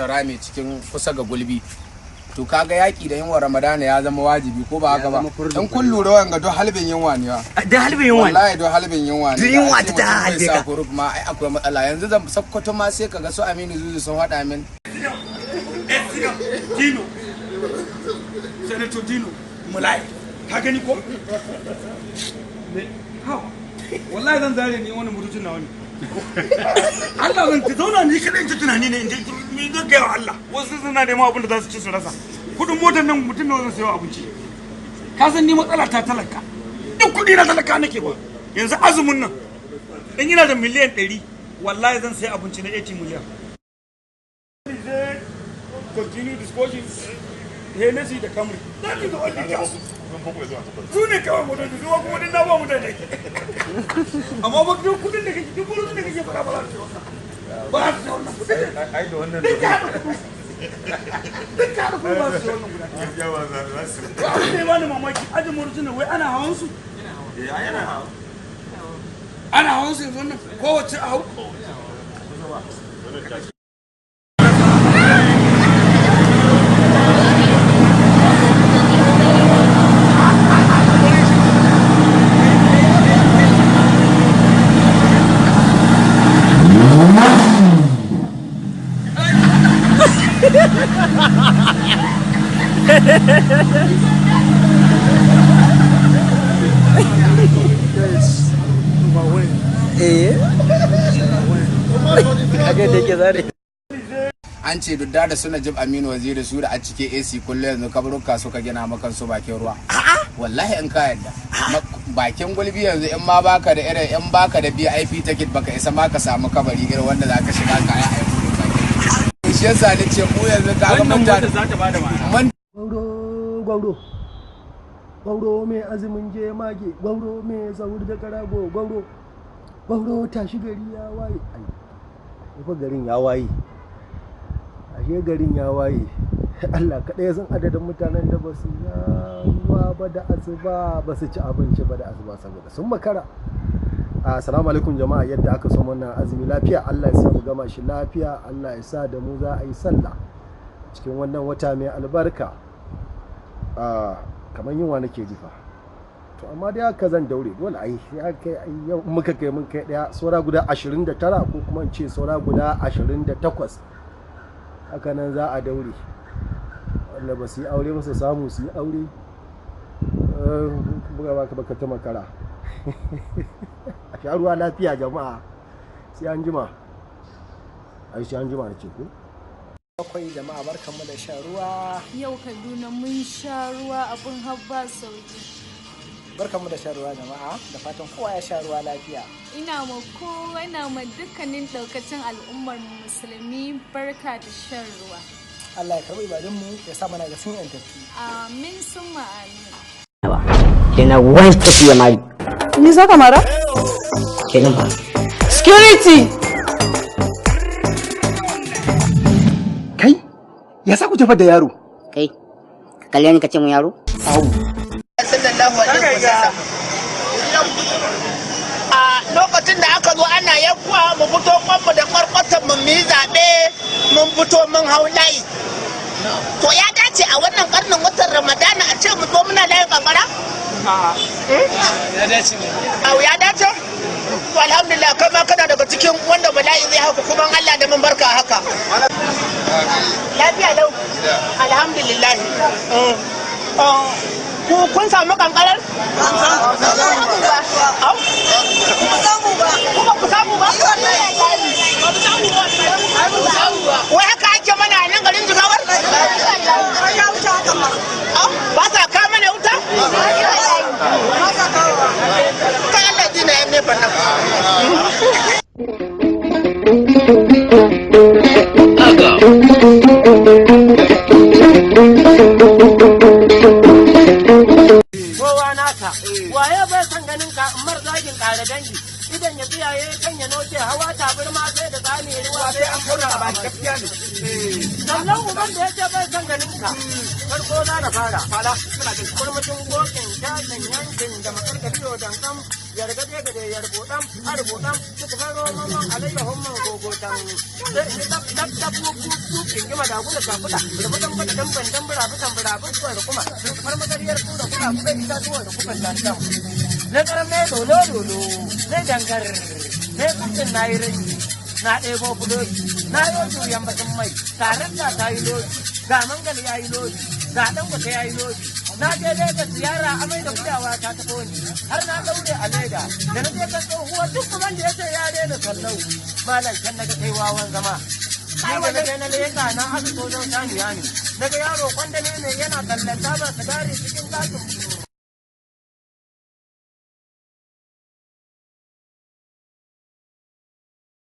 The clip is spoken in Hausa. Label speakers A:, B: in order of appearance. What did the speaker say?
A: rame cikin kusa ga gulbi to kaga yaki da yunwa Ramadana ya zama wajibi ko ba haka ba in kun lura wanga don halbin yunwa ne wa
B: da halbin yunwa
A: wallahi don halbin yunwa ne
B: yunwa ta halbe ka
A: ma ai akwai matsala yanzu zan sakkwato ma sai kaga su Aminu Zuzu sun hada min
C: Dino Senator Dino mulai ka gani ko wallahi zan zare ni wani mutuncin na wani Allah zan zauna ni kadai in tunani ne in je ga Allah wasu suna neman abin da za su ci su rasa kudin motar nan mutum ne zan sayo abinci ka san ni matsala ta talaka duk kudi na talaka nake ba yanzu azumin nan in yana da miliyan 100 wallahi zan sayi abinci na 80 miliyan continue discussion Hennessy da Camry that is the only gas su ne kawai motar da zuwa kuma din na ba mutane amma ba duk kudin da kake duk kudin da kake fara ba ba su wannan kudin ai da wannan duk ka da kuma ba su wannan kudin yawa za su ne ba ni mamaki ajin murjina wai ana hawan su ana hawan su yanzu wannan kowace a hau
A: an ce duk da suna jib Aminu Waziri su da a cike AC kullum yanzu kabaruka suka gina makan su bakin ruwa wallahi in ka yadda bakin gulbi yanzu in ma baka da irin in baka da VIP ticket baka isa ma ka samu kabari irin wanda zaka shiga kaya a yau shi yasa ni ce mu yanzu ka ga mutane za ta bada ma'ana
D: gwauro mai azumin je mage gwauro mai zaur da karago gwauro tashi gari ya waye ai garin ya waye ashe garin ya waye Allah kaɗai san adadin mutanen da ba su yawa ba da asuba ba su ci abinci ba da asuba saboda sun makara. Assalamu alaikum jama'a, yadda aka so wannan azumi lafiya, Allah ya sa mu gama shi lafiya, Allah ya sa da mu za a yi sallah cikin wannan wata mai albarka. Kamar yunwa nake jifa to amma dai haka zan daure dole ai sai kai yau muka kai mun kai daya saura guda 29 ko kuma in ce saura guda 28 haka nan za a daure wanda ba su yi aure ba su samu su yi aure buga baka ta makara a sha ruwa lafiya jama'a sai an jima ai sai an jima nake ko akwai jama'a barkanmu da shan ruwa
E: yau Kaduna mun sha ruwa abun habba sauki
D: barkanmu da shan ruwa jama'a da fatan kowa ya sha ruwa lafiya
E: ina ma dukkanin daukacin al'ummar musulmi barka da shan ruwa
D: Allah ya karbi ibadunmu ya sa mana ga sun yantafi
E: amin summa amin
B: kenan wai tafiya mai
F: ni saka mara
B: kenan ba
F: security
D: kai ya sa ku tafi da yaro
B: kai ka kalle ni ka ce mun yaro
G: sallallahu alaihi wasallam a lokacin da aka zo ana yankuwa mu fito kwanmu da kwarkwatan mu yi zaɓe mun fito mun hau layi to ya dace a wannan karnin watan Ramadana a ce mu zo muna layin kankara ya dace ya dace to alhamdulillah kai ma kana daga cikin wanda bala'i zai haka kuma Allah da mun barka haka lafiya lau alhamdulillah kun samu kankarar? Wai haka ake mana nan garin Jigawar? Ba sa ka mana wuta? Kai Allah dina yan nefan nan.
D: waye bai san ganin ka umar zagin kare dangi idan ya tsiyaye kan ya noke hawa tabirma sai da tsami ruwa sai an fura ba gaskiya ne sannan uban da yake bai san ganin ka farko za na fara suna da kurmutin gokin jajen yankin da makarkariyo dankan yargaje gade yarbodan arbodan suka faro mamman alayyahun man gogotan dab dab bu kingima da gula ta kula rubutan bada dan bandan burabutan burabutan da kuma far magariyar ku da kuma kuma ita tuwa da kuma dandan ne karame dolo ne dangar ne kutin nayi rai na ɗebo fuloji na yi juyan bakin mai taron da ta yi lodi ga mangal ya yi lodi ga ɗan wata ya yi lodi na je Legas ziyara amai da gudawa ta taɓo ni har na ɗaure a leda da na je kan tsohuwa duk kuma da ya ce ya daina sallau malam can naga kai wawan zama ni da na na leka na aka so don saniya ne daga yaro kwandale ne yana tallata ba sigari cikin katin